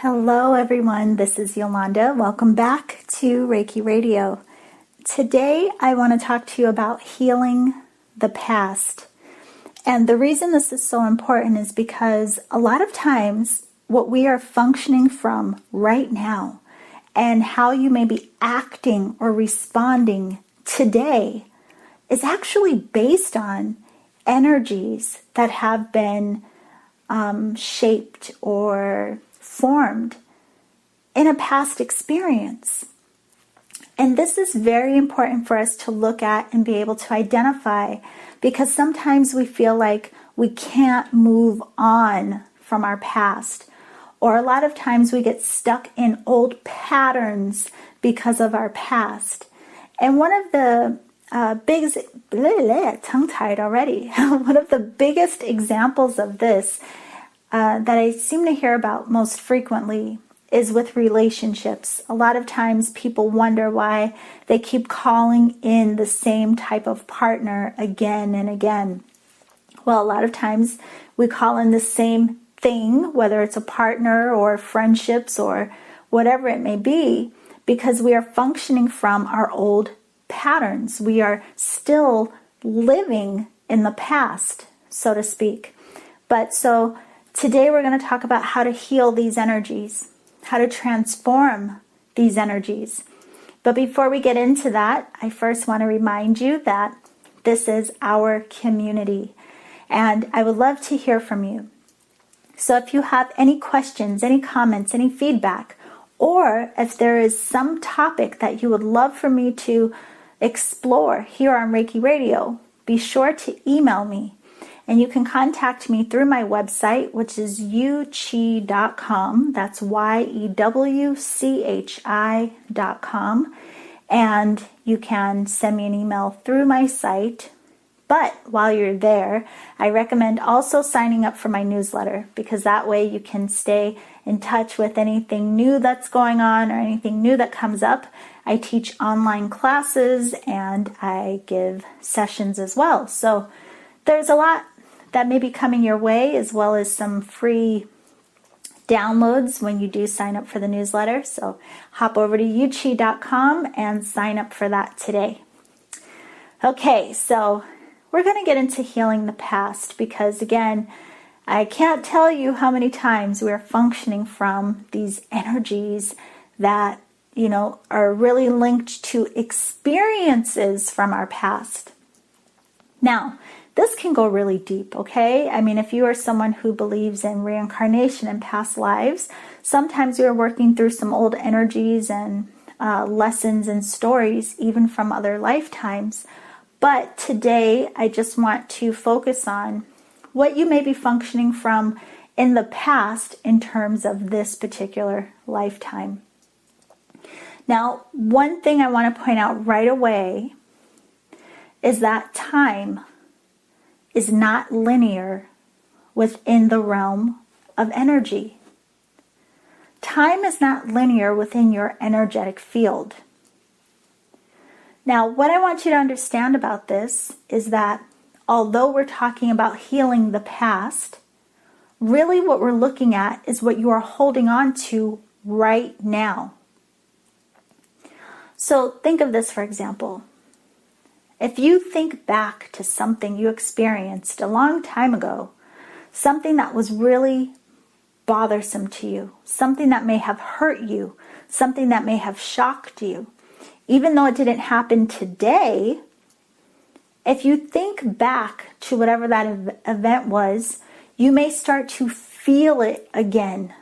Hello everyone, this is Yolanda. Welcome back to Reiki Radio. Today I want to talk to you about healing the past. And the reason this is so important is because a lot of times what we are functioning from right now and how you may be acting or responding today is actually based on energies that have been shaped or formed in a past experience. And this is very important for us to look at and be able to identify, because sometimes we feel like we can't move on from our past, or a lot of times we get stuck in old patterns because of our past. And one of the biggest, tongue-tied already, one of the biggest examples of this that I seem to hear about most frequently is with relationships. A lot of times people wonder why they keep calling in the same type of partner again and again. Well, a lot of times we call in the same thing, whether it's a partner or friendships or whatever it may be, because we are functioning from our old patterns. We are still living in the past, so to speak. So today we're going to talk about how to heal these energies, how to transform these energies. But before we get into that, I first want to remind you that this is our community, and I would love to hear from you. So if you have any questions, any comments, any feedback, or if there is some topic that you would love for me to explore here on Reiki Radio, be sure to email me. And you can contact me through my website, which is yewchi.com. That's YEWCHI.com. And you can send me an email through my site. But while you're there, I recommend also signing up for my newsletter, because that way you can stay in touch with anything new that's going on or anything new that comes up. I teach online classes and I give sessions as well. So there's a lot that may be coming your way, as well as some free downloads when you do sign up for the newsletter. So hop over to yuchi.com and sign up for that today. Okay, so we're going to get into healing the past, because again, I can't tell you how many times we're functioning from these energies that, are really linked to experiences from our past. Now, this can go really deep, okay? I mean, if you are someone who believes in reincarnation and past lives, sometimes you're working through some old energies and lessons and stories, even from other lifetimes. But today, I just want to focus on what you may be functioning from in the past in terms of this particular lifetime. Now, one thing I want to point out right away is that time is not linear within the realm of energy. Time is not linear within your energetic field. Now, what I want you to understand about this is that although we're talking about healing the past, really what we're looking at is what you are holding on to right now. So think of this, for example. If you think back to something you experienced a long time ago, something that was really bothersome to you, something that may have hurt you, something that may have shocked you, even though it didn't happen today, if you think back to whatever that event was, you may start to feel it again.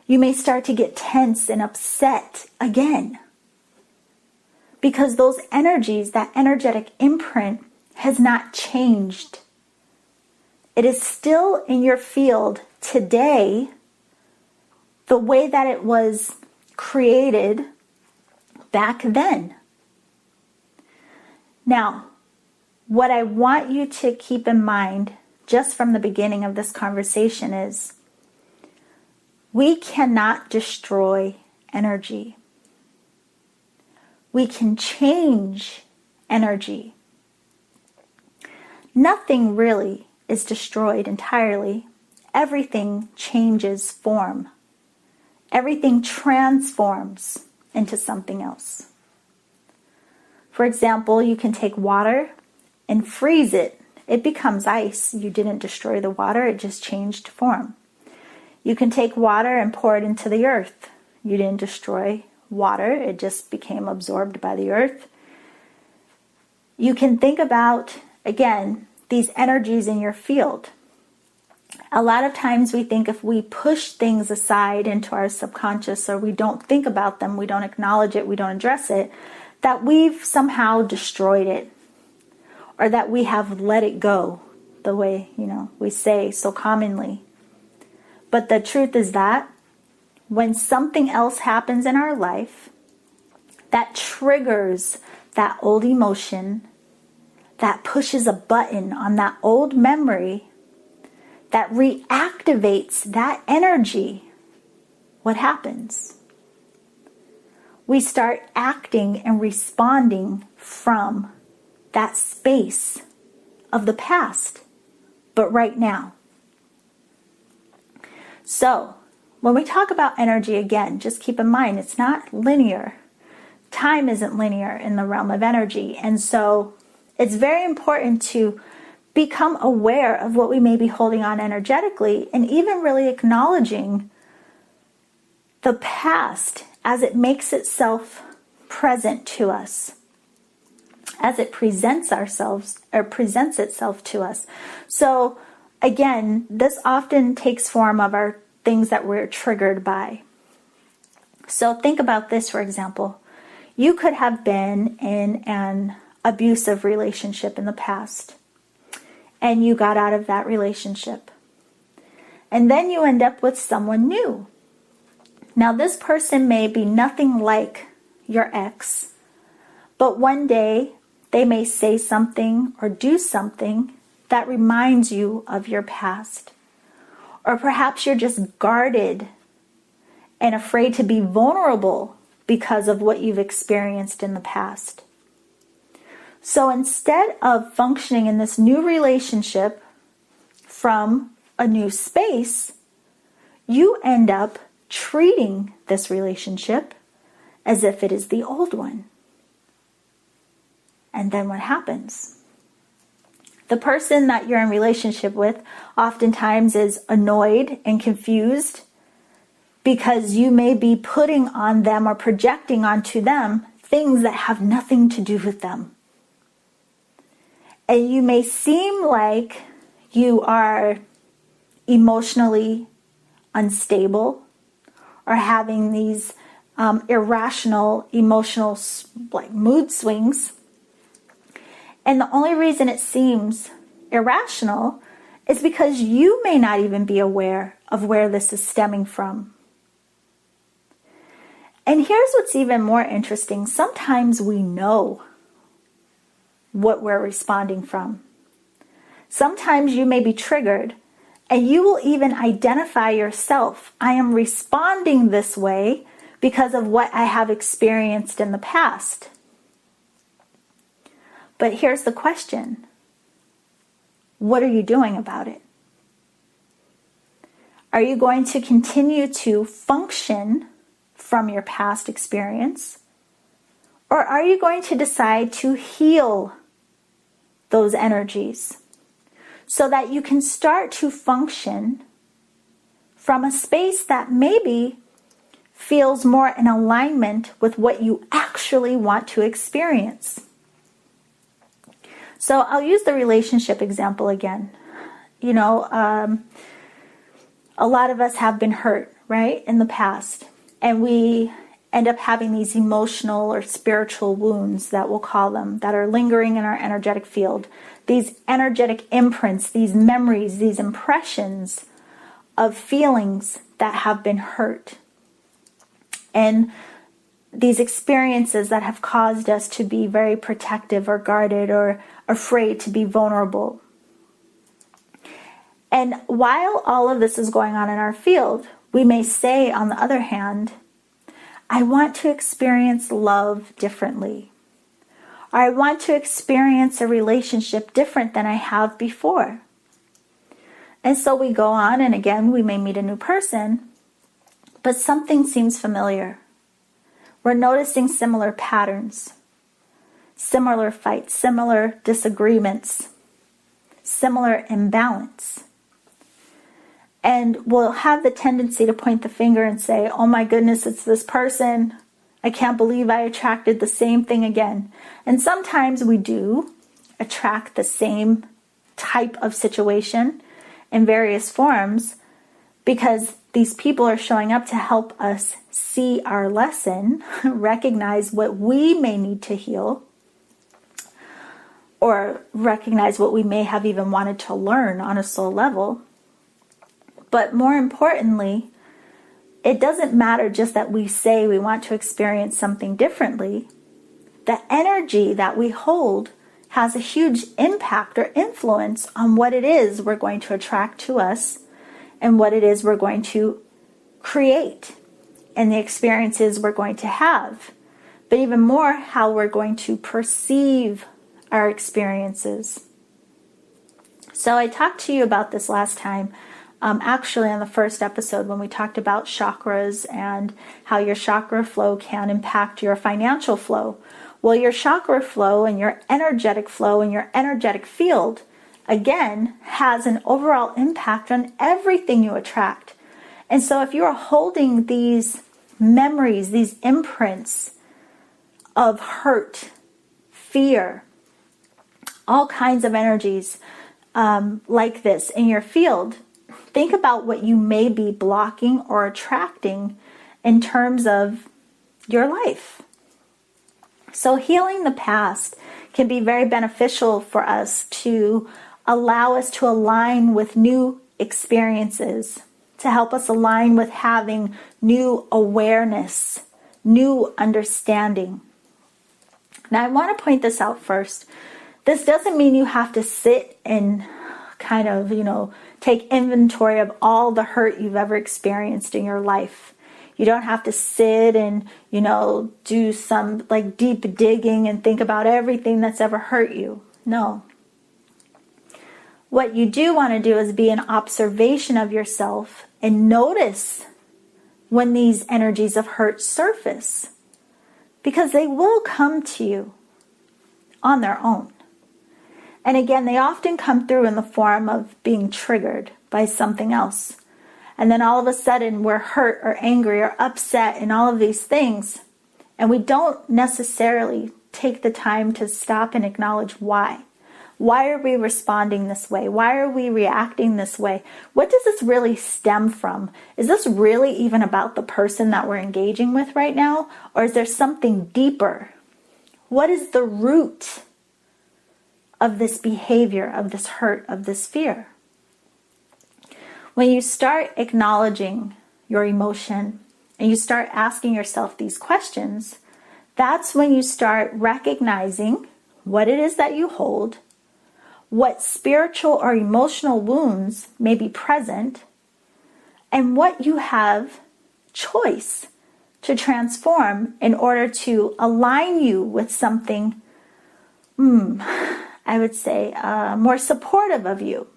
You may start to get tense and upset again, because those energies, that energetic imprint has not changed. It is still in your field today the way that it was created back then. Now, what I want you to keep in mind just from the beginning of this conversation is we cannot destroy energy. We can change energy. Nothing really is destroyed entirely. Everything changes form. everything transforms into something else. For example, you can take water and freeze it. It becomes ice. You didn't destroy the water, it just changed form. You can take water and pour it into the earth. You didn't destroy water, it just became absorbed by the earth. You can think about, again, these energies in your field. A lot of times we think if we push things aside into our subconscious, or we don't think about them, we don't acknowledge it, we don't address it, that we've somehow destroyed it, or that we have let it go, the way, we say so commonly. But the truth is that when something else happens in our life that triggers that old emotion, that pushes a button on that old memory, that reactivates that energy, what happens? We start acting and responding from that space of the past, but right now. So, when we talk about energy, again, just keep in mind, it's not linear. Time isn't linear in the realm of energy. And so, it's very important to become aware of what we may be holding on energetically, and even really acknowledging the past as it makes itself present to us, as it presents itself to us. So again, this often takes form of our things that we're triggered by. So think about this, for example. You could have been in an abusive relationship in the past, and you got out of that relationship. And then you end up with someone new. Now, this person may be nothing like your ex, but one day they may say something or do something that reminds you of your past. Or perhaps you're just guarded and afraid to be vulnerable because of what you've experienced in the past. So instead of functioning in this new relationship from a new space, you end up treating this relationship as if it is the old one. And then what happens? The person that you're in relationship with oftentimes is annoyed and confused because you may be putting on them or projecting onto them things that have nothing to do with them. And you may seem like you are emotionally unstable or having these irrational emotional mood swings. And the only reason it seems irrational is because you may not even be aware of where this is stemming from. And here's what's even more interesting. Sometimes we know what we're responding from. Sometimes you may be triggered and you will even identify yourself. I am responding this way because of what I have experienced in the past. But here's the question. What are you doing about it? Are you going to continue to function from your past experience? Or are you going to decide to heal those energies so that you can start to function from a space that maybe feels more in alignment with what you actually want to experience? So I'll use the relationship example again. A lot of us have been hurt, right, in the past. And we end up having these emotional or spiritual wounds, that we'll call them, that are lingering in our energetic field. These energetic imprints, these memories, these impressions of feelings that have been hurt. And these experiences that have caused us to be very protective or guarded or afraid to be vulnerable. And while all of this is going on in our field, we may say, on the other hand, I want to experience love differently. Or I want to experience a relationship different than I have before. And so we go on, and again, we may meet a new person, but something seems familiar. We're noticing similar patterns, similar fights, similar disagreements, similar imbalance. And we'll have the tendency to point the finger and say, oh my goodness, it's this person. I can't believe I attracted the same thing again. And sometimes we do attract the same type of situation in various forms because these people are showing up to help us see our lesson, recognize what we may need to heal, or recognize what we may have even wanted to learn on a soul level. But more importantly, it doesn't matter just that we say we want to experience something differently. The energy that we hold has a huge impact or influence on what it is we're going to attract to us and what it is we're going to create and the experiences we're going to have. But even more, how we're going to perceive our experiences. So I talked to you about this last time, actually on the first episode when we talked about chakras and how your chakra flow can impact your financial flow. Well, your chakra flow and your energetic flow and your energetic field, again, has an overall impact on everything you attract. And so if you are holding these memories, these imprints of hurt, fear, all kinds of energies like this in your field, think about what you may be blocking or attracting in terms of your life. So healing the past can be very beneficial for us to allow us to align with new experiences, to help us align with having new awareness, new understanding. Now I want to point this out first. This doesn't mean you have to sit and kind of, take inventory of all the hurt you've ever experienced in your life. You don't have to sit and, do some deep digging and think about everything that's ever hurt you. No. What you do want to do is be an observation of yourself and notice when these energies of hurt surface, because they will come to you on their own. And again, they often come through in the form of being triggered by something else. And then all of a sudden we're hurt or angry or upset and all of these things. And we don't necessarily take the time to stop and acknowledge why. Why are we responding this way? Why are we reacting this way? What does this really stem from? Is this really even about the person that we're engaging with right now? Or is there something deeper? What is the root of this behavior, of this hurt, of this fear? When you start acknowledging your emotion and you start asking yourself these questions, that's when you start recognizing what it is that you hold, what spiritual or emotional wounds may be present, and what you have choice to transform in order to align you with something, I would say, more supportive of you.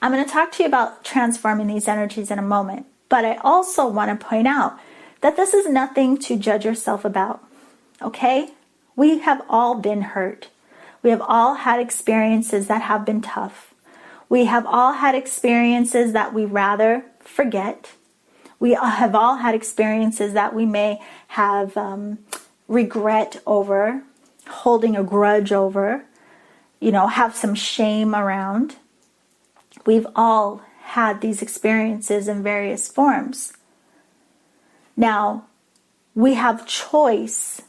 I'm going to talk to you about transforming these energies in a moment, but I also want to point out that this is nothing to judge yourself about, okay? We have all been hurt. We have all had experiences that have been tough. We have all had experiences that we rather forget. We have all had experiences that we may have regret over, holding a grudge over, have some shame around. We've all had these experiences in various forms. Now, we have choice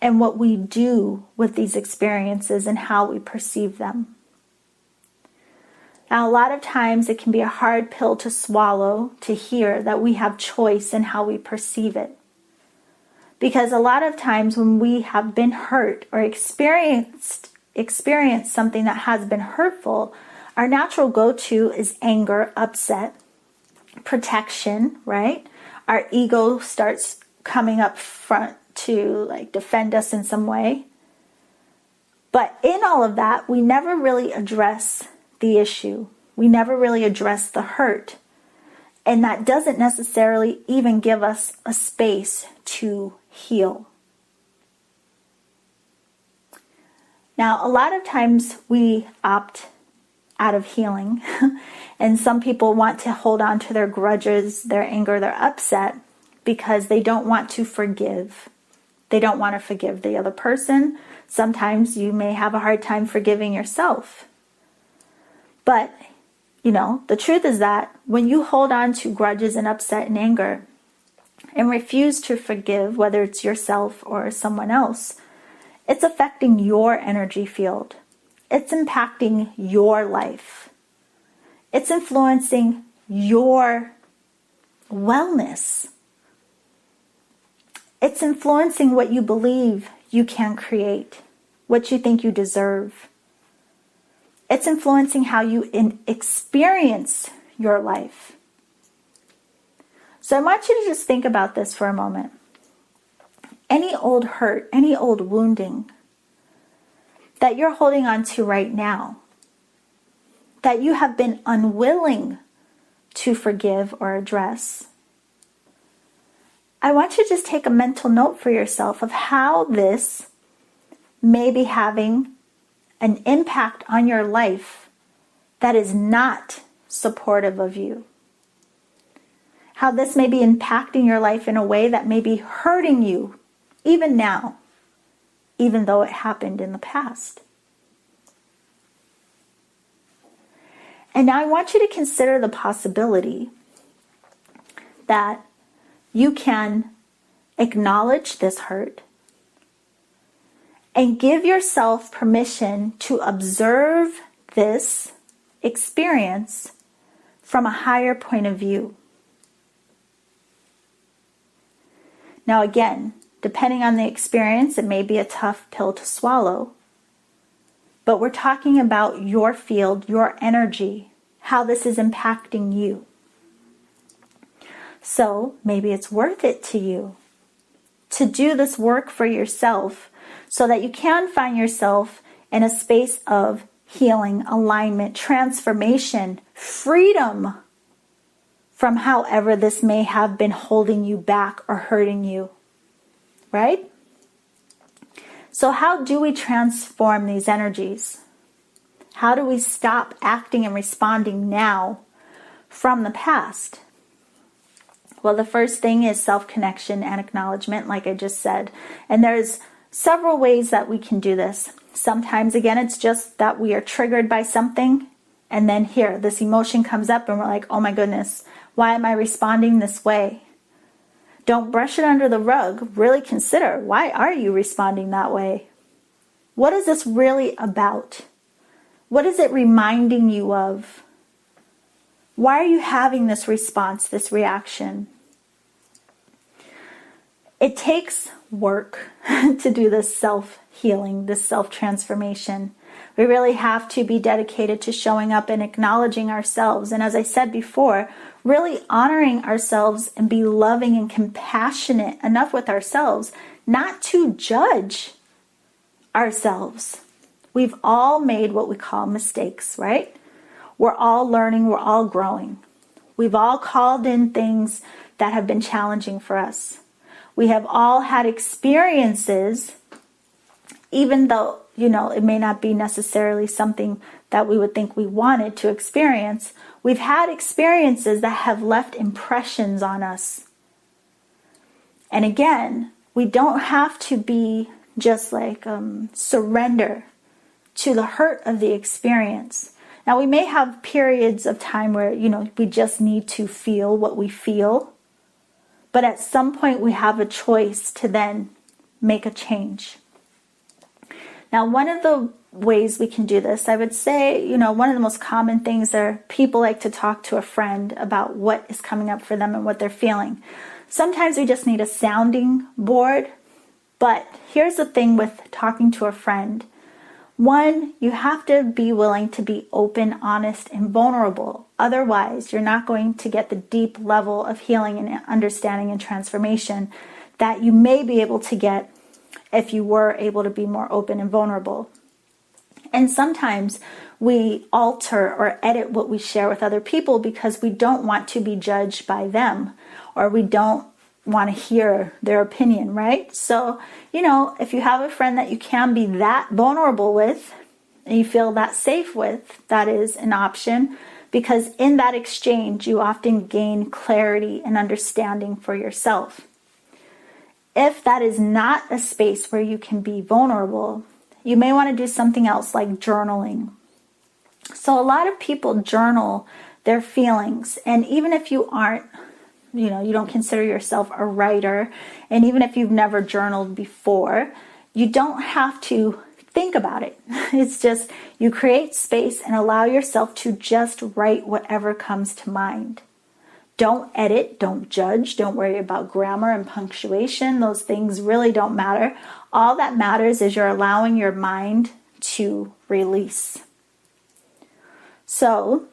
in what we do with these experiences and how we perceive them. Now, a lot of times it can be a hard pill to swallow to hear that we have choice in how we perceive it. Because a lot of times when we have been hurt or experienced something that has been hurtful, our natural go-to is anger, upset, protection, right? Our ego starts coming up front to defend us in some way. But in all of that, we never really address the issue. We never really address the hurt. And that doesn't necessarily even give us a space to heal. Now, a lot of times we opt out of healing, and some people want to hold on to their grudges, their anger, their upset, because they don't want to forgive. They don't want to forgive the other person. Sometimes you may have a hard time forgiving yourself. But, the truth is that when you hold on to grudges and upset and anger and refuse to forgive, whether it's yourself or someone else, it's affecting your energy field. It's impacting your life. It's influencing your wellness. It's influencing what you believe you can create, what you think you deserve. It's influencing how you experience your life. So I want you to just think about this for a moment. Any old hurt, any old wounding that you're holding on to right now, that you have been unwilling to forgive or address, I want you to just take a mental note for yourself of how this may be having an impact on your life that is not supportive of you. How this may be impacting your life in a way that may be hurting you even now, even though it happened in the past. And now I want you to consider the possibility that you can acknowledge this hurt and give yourself permission to observe this experience from a higher point of view. Now again, depending on the experience, it may be a tough pill to swallow, but we're talking about your field, your energy, how this is impacting you. So maybe it's worth it to you to do this work for yourself so that you can find yourself in a space of healing, alignment, transformation, freedom from however this may have been holding you back or hurting you, right? So how do we transform these energies? How do we stop acting and responding now from the past? Well, the first thing is self-connection and acknowledgement, like I just said. And there's several ways that we can do this. Sometimes, again, it's just that we are triggered by something, and then here, this emotion comes up and we're like, oh my goodness, why am I responding this way? Don't brush it under the rug. Really consider, why are you responding that way? What is this really about? What is it reminding you of? Why are you having this response, this reaction? It takes work to do this self-healing, this self-transformation. We really have to be dedicated to showing up and acknowledging ourselves. And as I said before, really honoring ourselves and be loving and compassionate enough with ourselves, not to judge ourselves. We've all made what we call mistakes, right? We're all learning, we're all growing. We've all called in things that have been challenging for us. We have all had experiences, even though, it may not be necessarily something that we would think we wanted to experience. We've had experiences that have left impressions on us. And again, we don't have to be just like surrender to the hurt of the experience. Now, we may have periods of time where, we just need to feel what we feel. But at some point, we have a choice to then make a change. Now, one of the ways we can do this, I would say, one of the most common things are people like to talk to a friend about what is coming up for them and what they're feeling. Sometimes we just need a sounding board. But here's the thing with talking to a friend. One, you have to be willing to be open, honest, and vulnerable. Otherwise, you're not going to get the deep level of healing and understanding and transformation that you may be able to get if you were able to be more open and vulnerable. And sometimes we alter or edit what we share with other people because we don't want to be judged by them, or we don't want to hear their opinion, right? So, if you have a friend that you can be that vulnerable with and you feel that safe with, that is an option, because in that exchange, you often gain clarity and understanding for yourself. If that is not a space where you can be vulnerable, you may want to do something else like journaling. So a lot of people journal their feelings, and even if you aren't, you don't consider yourself a writer, and even if you've never journaled before, you don't have to think about it. It's just you create space and allow yourself to just write whatever comes to mind. Don't edit, don't judge, don't worry about grammar and punctuation. Those things really don't matter. All that matters is you're allowing your mind to release. So,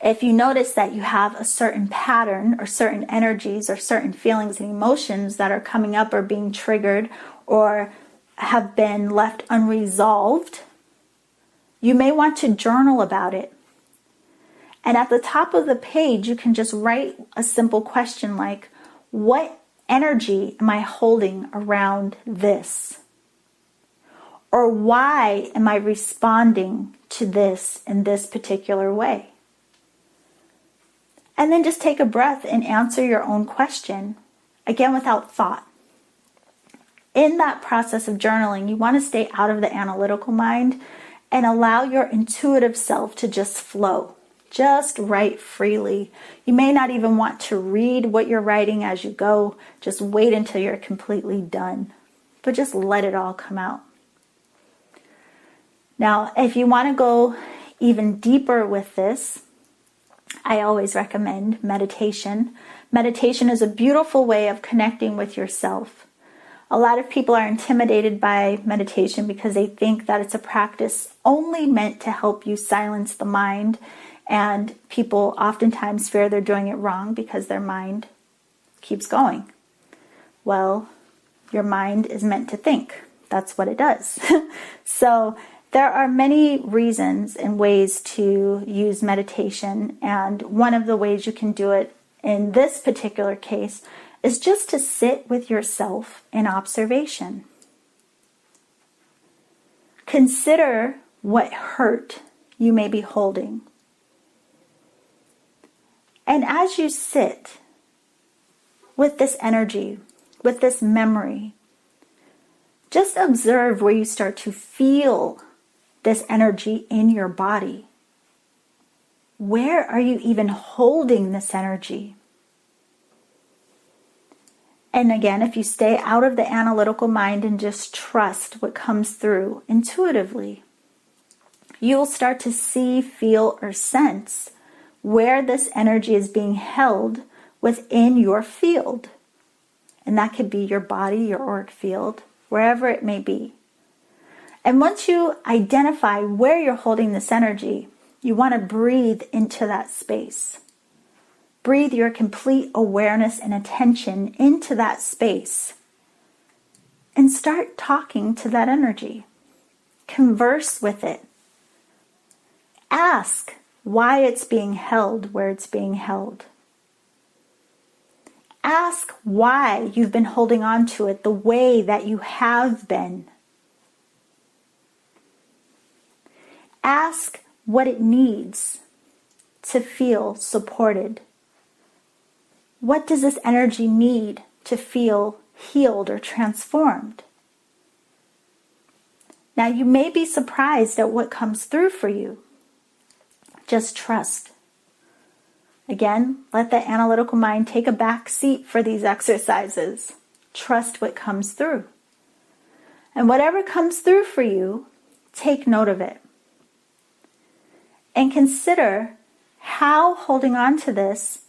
if you notice that you have a certain pattern or certain energies or certain feelings and emotions that are coming up or being triggered or have been left unresolved, you may want to journal about it. And at the top of the page, you can just write a simple question like, what energy am I holding around this? Or why am I responding to this in this particular way? And then just take a breath and answer your own question, again without thought. In that process of journaling, you want to stay out of the analytical mind and allow your intuitive self to just flow. Just write freely. You may not even want to read what you're writing as you go. Just wait until you're completely done. But just let it all come out. Now, if you want to go even deeper with this, I always recommend meditation. Meditation is a beautiful way of connecting with yourself. A lot of people are intimidated by meditation because they think that it's a practice only meant to help you silence the mind, and people oftentimes fear they're doing it wrong because their mind keeps going. Well, your mind is meant to think. That's what it does. So there are many reasons and ways to use meditation, and one of the ways you can do it in this particular case is just to sit with yourself in observation. Consider what hurt you may be holding. And as you sit with this energy, with this memory, just observe where you start to feel this energy in your body. Where are you even holding this energy? And again, if you stay out of the analytical mind and just trust what comes through intuitively, you'll start to see, feel, or sense where this energy is being held within your field. And that could be your body, your auric field, wherever it may be. And once you identify where you're holding this energy, you want to breathe into that space. Breathe your complete awareness and attention into that space. And start talking to that energy. Converse with it. Ask why it's being held where it's being held. Ask why you've been holding on to it the way that you have been. Ask what it needs to feel supported. What does this energy need to feel healed or transformed? Now, you may be surprised at what comes through for you. Just trust. Again, let the analytical mind take a back seat for these exercises. Trust what comes through. And whatever comes through for you, take note of it. And consider how holding on to this,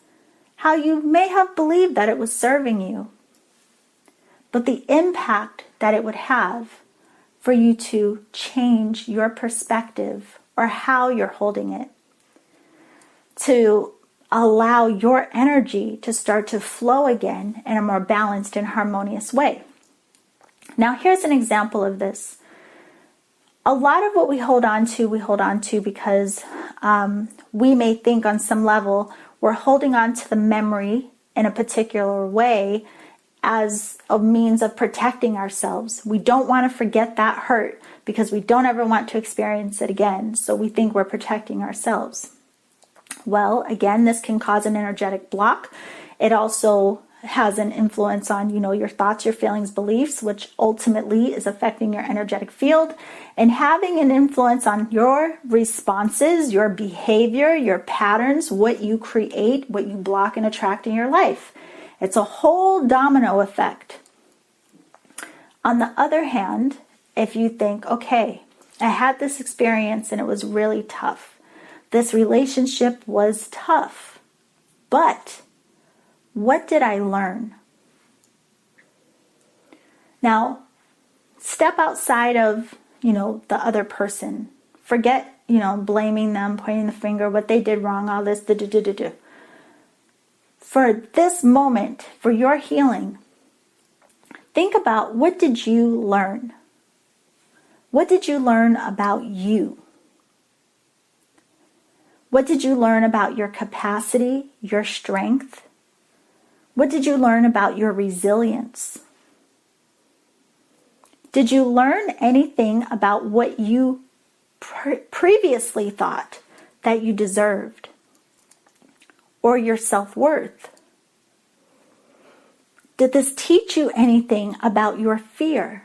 how you may have believed that it was serving you, but the impact that it would have for you to change your perspective or how you're holding it, to allow your energy to start to flow again in a more balanced and harmonious way. Now, here's an example of this. a lot of what we hold on to because we may think on some level we're holding on to the memory in a particular way as a means of protecting ourselves. We don't want to forget that hurt because we don't ever want to experience it again. So we think we're protecting ourselves. Well, again, this can cause an energetic block. It also has an influence on, your thoughts, your feelings, beliefs, which ultimately is affecting your energetic field and having an influence on your responses, your behavior, your patterns, what you create, what you block and attract in your life. It's a whole domino effect. On the other hand, if you think, okay, I had this experience and it was really tough. This relationship was tough, but what did I learn? Now, step outside of, the other person. Forget, blaming them, pointing the finger, what they did wrong, all this, For this moment, for your healing, think about, what did you learn? What did you learn about you? What did you learn about your capacity, your strength? What did you learn about your resilience? Did you learn anything about what you previously thought that you deserved? Or your self-worth? Did this teach you anything about your fear?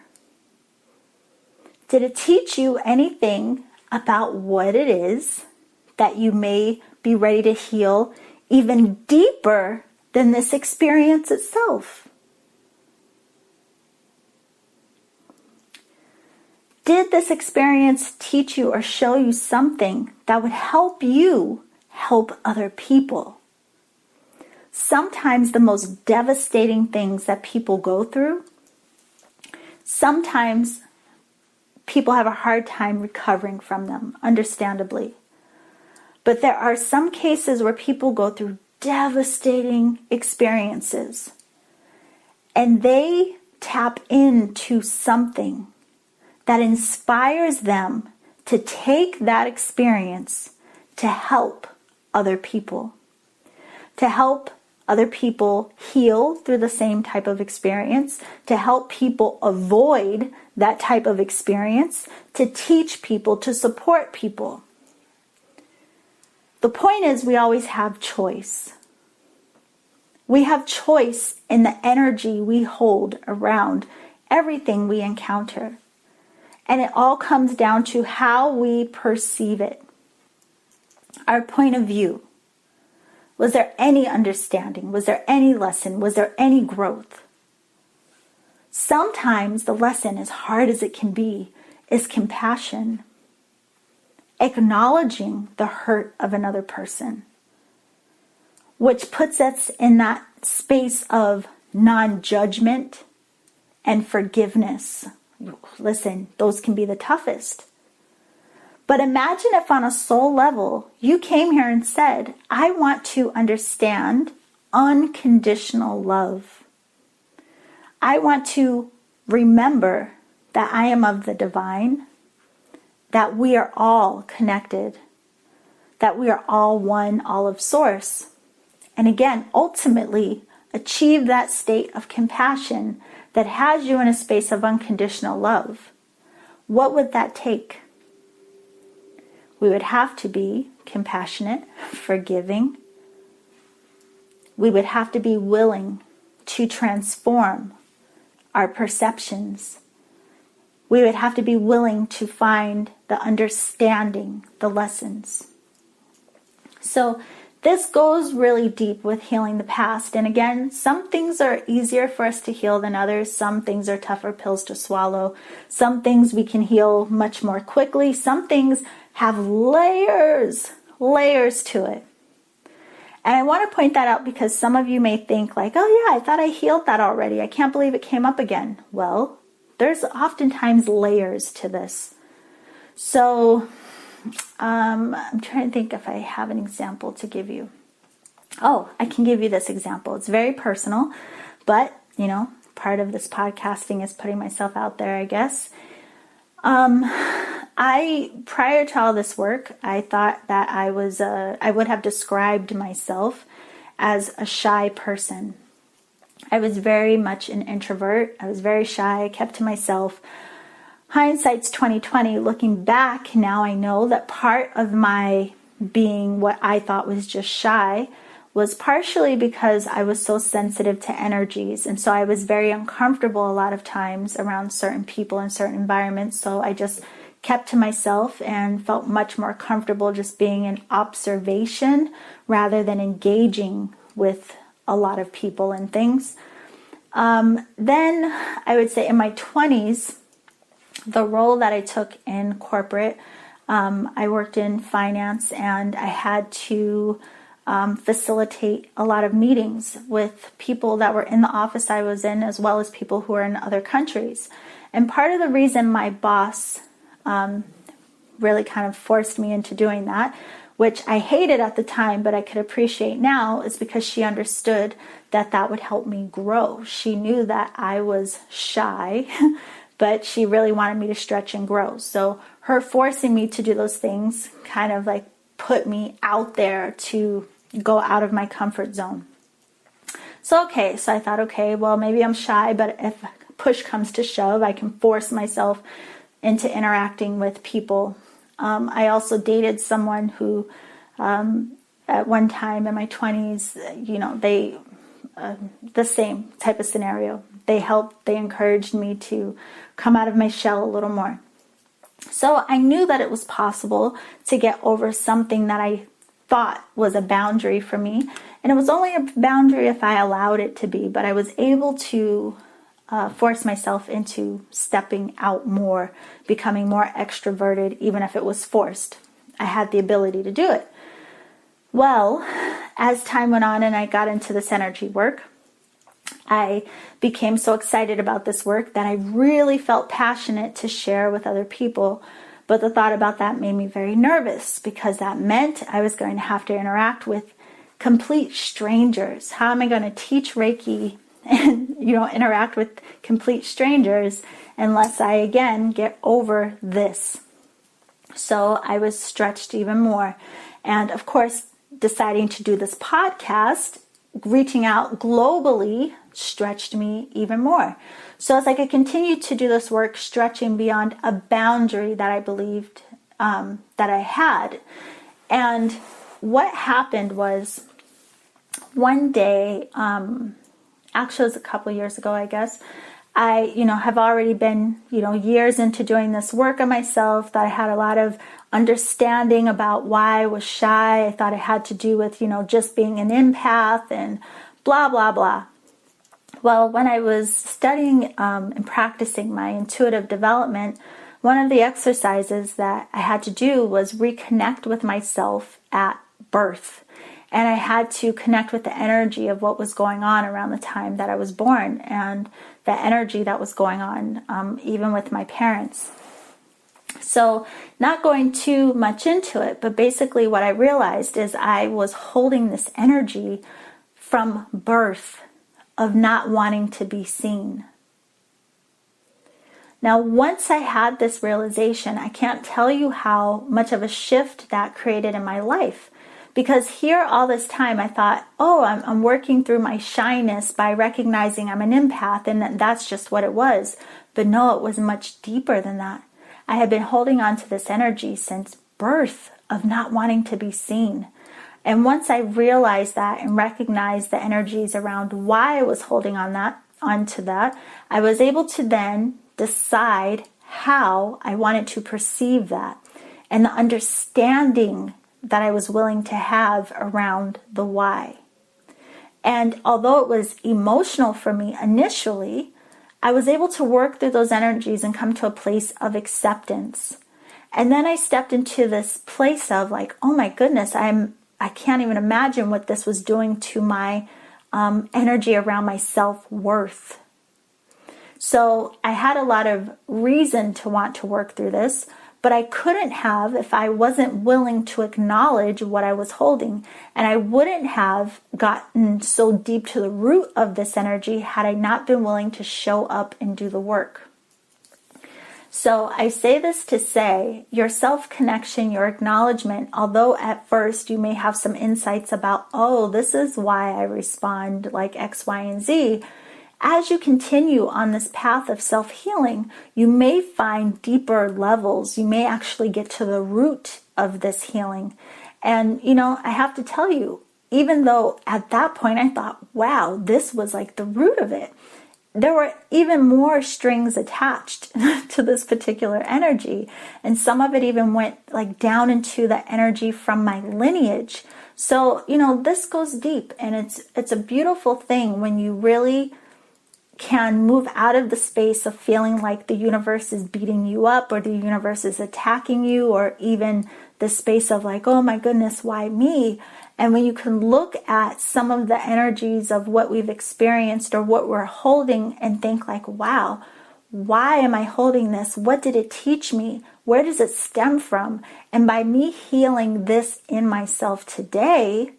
Did it teach you anything about what it is that you may be ready to heal even deeper than this experience itself? Did this experience teach you or show you something that would help you help other people? Sometimes the most devastating things that people go through, sometimes people have a hard time recovering from them, understandably. But there are some cases where people go through devastating experiences and they tap into something that inspires them to take that experience to help other people, to help other people heal through the same type of experience, to help people avoid that type of experience, to teach people, to support people. The point is, we always have choice. We have choice in the energy we hold around everything we encounter. And it all comes down to how we perceive it. Our point of view. Was there any understanding? Was there any lesson? Was there any growth? Sometimes the lesson, as hard as it can be, is compassion. Acknowledging the hurt of another person, which puts us in that space of non-judgment and forgiveness. Listen, those can be the toughest. But imagine if on a soul level, you came here and said, I want to understand unconditional love. I want to remember that I am of the divine, that we are all connected, that we are all one, all of source. And again, ultimately, achieve that state of compassion that has you in a space of unconditional love. What would that take? We would have to be compassionate, forgiving. We would have to be willing to transform our perceptions. We would have to be willing to find the understanding, the lessons. So this goes really deep with healing the past. And again, some things are easier for us to heal than others. Some things are tougher pills to swallow. Some things we can heal much more quickly. Some things have layers to it. And I want to point that out because some of you may think like, oh yeah, I thought I healed that already. I can't believe it came up again. Well, there's oftentimes layers to this. So I'm trying to think if I have an example to give you. Oh, I can give you this example. It's very personal, but part of this podcasting is putting myself out there, I guess. prior to all this work, I thought that I would have described myself as a shy person. I was very much an introvert. I was very shy. I kept to myself. Hindsight's 2020. Looking back, now I know that part of my being what I thought was just shy was partially because I was so sensitive to energies. And so I was very uncomfortable a lot of times around certain people and certain environments. So I just kept to myself and felt much more comfortable just being in observation rather than engaging with a lot of people and things. Then I would say in my 20s, the role that I took in corporate, I worked in finance, and I had to facilitate a lot of meetings with people that were in the office I was in, as well as people who are in other countries. And part of the reason my boss really kind of forced me into doing that, which I hated at the time, but I could appreciate now, is because she understood that that would help me grow. She knew that I was shy, but she really wanted me to stretch and grow. So her forcing me to do those things kind of like put me out there to go out of my comfort zone. So I thought, okay, well, maybe I'm shy, but if push comes to shove, I can force myself into interacting with people. I also dated someone who, at one time in my 20s, the same type of scenario. They encouraged me to come out of my shell a little more. So I knew that it was possible to get over something that I thought was a boundary for me. And it was only a boundary if I allowed it to be, but I was able to force myself into stepping out more, becoming more extroverted, even if it was forced. I had the ability to do it. Well, as time went on and I got into this energy work, I became so excited about this work that I really felt passionate to share with other people. But the thought about that made me very nervous, because that meant I was going to have to interact with complete strangers. How am I going to teach Reiki and interact with complete strangers unless I again get over this? So I was stretched even more. And of course, deciding to do this podcast, reaching out globally, stretched me even more. So as I could continue to do this work, stretching beyond a boundary that I believed that I had. And what happened was, one day, actually it was a couple years ago, I guess, I, have already been, years into doing this work on myself, that I had a lot of understanding about why I was shy. I thought it had to do with, just being an empath and blah, blah, blah. Well, when I was studying and practicing my intuitive development, one of the exercises that I had to do was reconnect with myself at birth. And I had to connect with the energy of what was going on around the time that I was born, and the energy that was going on even with my parents. So not going too much into it, but basically what I realized is I was holding this energy from birth of not wanting to be seen. Now, once I had this realization, I can't tell you how much of a shift that created in my life. Because here all this time I thought, I'm working through my shyness by recognizing I'm an empath, and that's just what it was. But no, it was much deeper than that. I had been holding on to this energy since birth of not wanting to be seen. And once I realized that and recognized the energies around why I was holding onto that, I was able to then decide how I wanted to perceive that, and the understanding that I was willing to have around the why. And although it was emotional for me initially, I was able to work through those energies and come to a place of acceptance. And then I stepped into this place of like, oh my goodness, I can't even imagine what this was doing to my energy around my self-worth. So I had a lot of reason to want to work through this, but I couldn't have if I wasn't willing to acknowledge what I was holding. And I wouldn't have gotten so deep to the root of this energy had I not been willing to show up and do the work. So I say this to say your self-connection, your acknowledgement, although at first you may have some insights about, oh, this is why I respond like X, Y, and Z. As you continue on this path of self-healing, you may find deeper levels. You may actually get to the root of this healing. And, I have to tell you, even though at that point I thought, wow, this was like the root of it, there were even more strings attached to this particular energy. And some of it even went like down into the energy from my lineage. So, this goes deep, and it's a beautiful thing when you really can move out of the space of feeling like the universe is beating you up or the universe is attacking you, or even the space of like, oh my goodness, why me? And when you can look at some of the energies of what we've experienced or what we're holding and think like, wow, why am I holding this? What did it teach me? Where does it stem from? And by me healing this in myself today,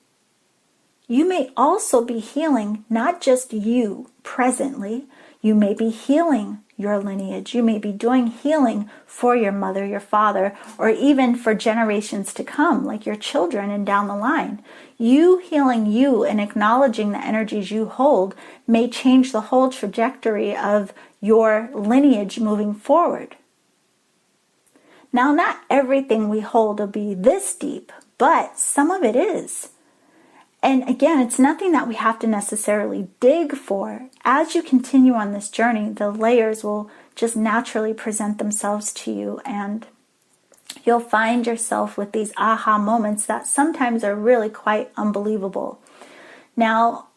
you may also be healing not just you presently. You may be healing your lineage. You may be doing healing for your mother, your father, or even for generations to come, like your children and down the line. You healing you and acknowledging the energies you hold may change the whole trajectory of your lineage moving forward. Now, not everything we hold will be this deep, but some of it is. And again, it's nothing that we have to necessarily dig for. As you continue on this journey, the layers will just naturally present themselves to you, and you'll find yourself with these aha moments that sometimes are really quite unbelievable. Now,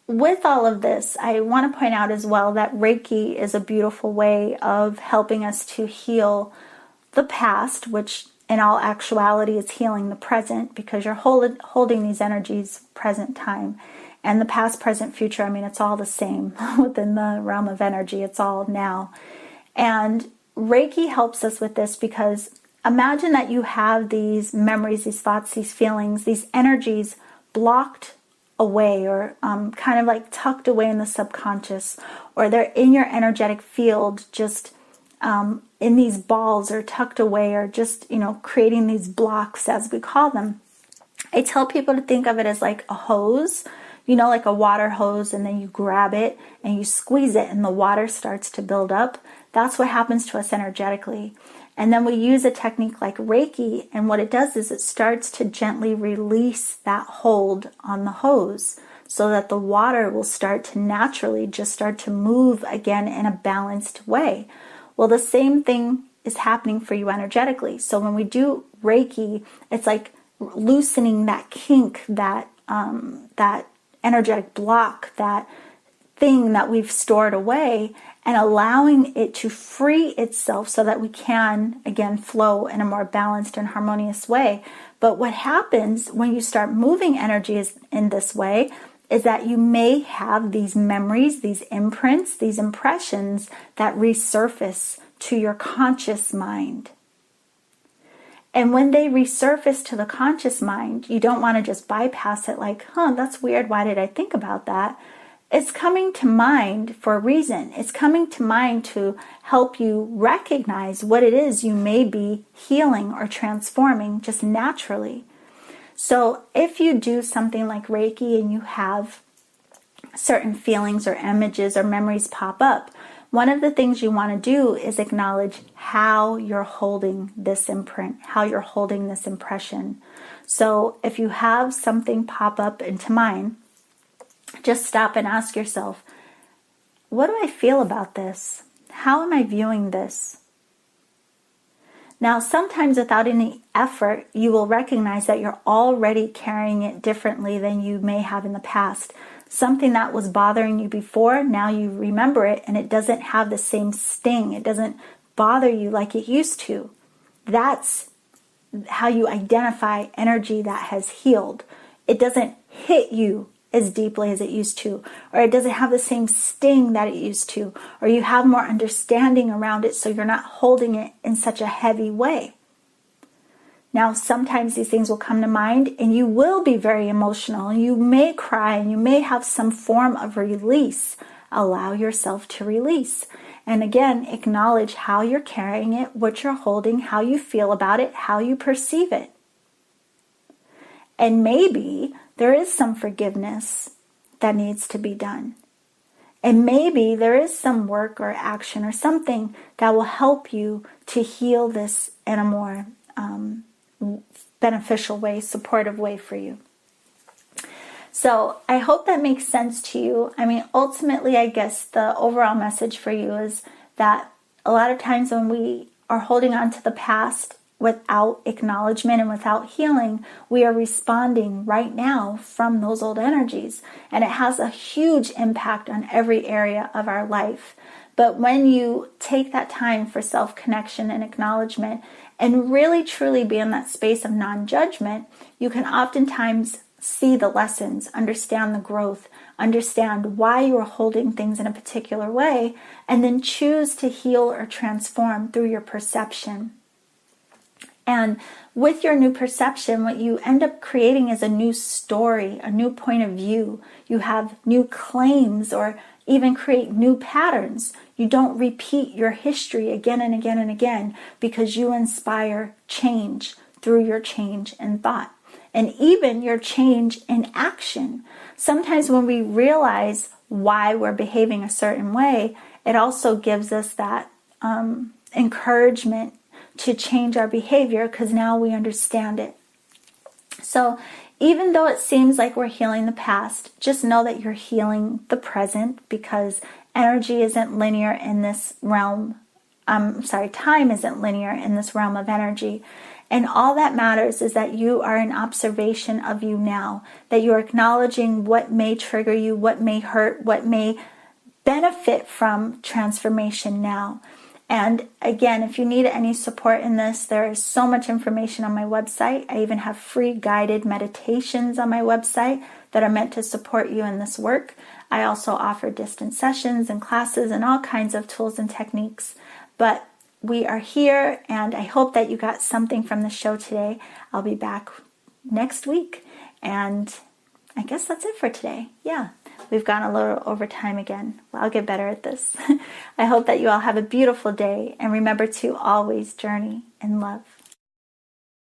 with all of this, I want to point out as well that Reiki is a beautiful way of helping us to heal the past, which in all actuality is healing the present, because you're holding these energies present time. And the past, present, future, it's all the same within the realm of energy. It's all now. And Reiki helps us with this because imagine that you have these memories, these thoughts, these feelings, these energies blocked away, or kind of like tucked away in the subconscious, or they're in your energetic field, just in these balls, or tucked away, or just, creating these blocks, as we call them. I tell people to think of it as like a hose, like a water hose, and then you grab it and you squeeze it and the water starts to build up. That's what happens to us energetically. And then we use a technique like Reiki, and what it does is it starts to gently release that hold on the hose so that the water will start to naturally just start to move again in a balanced way. Well, the same thing is happening for you energetically. So when we do Reiki, it's like loosening that kink, that energetic block, that thing that we've stored away, and allowing it to free itself so that we can, again, flow in a more balanced and harmonious way. But what happens when you start moving energies in this way is that you may have these memories, these imprints, these impressions that resurface to your conscious mind. And when they resurface to the conscious mind, you don't want to just bypass it like, that's weird, why did I think about that? It's coming to mind for a reason. It's coming to mind to help you recognize what it is you may be healing or transforming just naturally. So if you do something like Reiki and you have certain feelings or images or memories pop up, one of the things you want to do is acknowledge how you're holding this imprint, how you're holding this impression. So if you have something pop up into mind, just stop and ask yourself, what do I feel about this? How am I viewing this? Now, sometimes without any effort, you will recognize that you're already carrying it differently than you may have in the past. Something that was bothering you before, now you remember it and it doesn't have the same sting. It doesn't bother you like it used to. That's how you identify energy that has healed. It doesn't hit you as deeply as it used to, or it doesn't have the same sting that it used to, or you have more understanding around it so you're not holding it in such a heavy way. Now, sometimes these things will come to mind and you will be very emotional. You may cry and you may have some form of release. Allow yourself to release. And again, acknowledge how you're carrying it, what you're holding, how you feel about it, how you perceive it. And maybe there is some forgiveness that needs to be done. And maybe there is some work or action or something that will help you to heal this in a more beneficial way, supportive way for you. So I hope that makes sense to you. I mean, ultimately, I guess the overall message for you is that a lot of times when we are holding on to the past without acknowledgement and without healing, we are responding right now from those old energies. And it has a huge impact on every area of our life. But when you take that time for self-connection and acknowledgement and really truly be in that space of non-judgment, you can oftentimes see the lessons, understand the growth, understand why you're holding things in a particular way, and then choose to heal or transform through your perception. And with your new perception, what you end up creating is a new story, a new point of view. You have new claims or even create new patterns. You don't repeat your history again and again and again because you inspire change through your change in thought and even your change in action. Sometimes when we realize why we're behaving a certain way, it also gives us that encouragement to change our behavior because now we understand it. So even though it seems like we're healing the past, just know that you're healing the present because energy isn't linear in this realm. Time isn't linear in this realm of energy. And all that matters is that you are in observation of you now, that you're acknowledging what may trigger you, what may hurt, what may benefit from transformation now. And again, if you need any support in this, there is so much information on my website. I even have free guided meditations on my website that are meant to support you in this work. I also offer distance sessions and classes and all kinds of tools and techniques. But we are here, and I hope that you got something from the show today. I'll be back next week, and I guess that's it for today. Yeah. We've gone a little over time again. Well, I'll get better at this. I hope that you all have a beautiful day, and remember to always journey in love.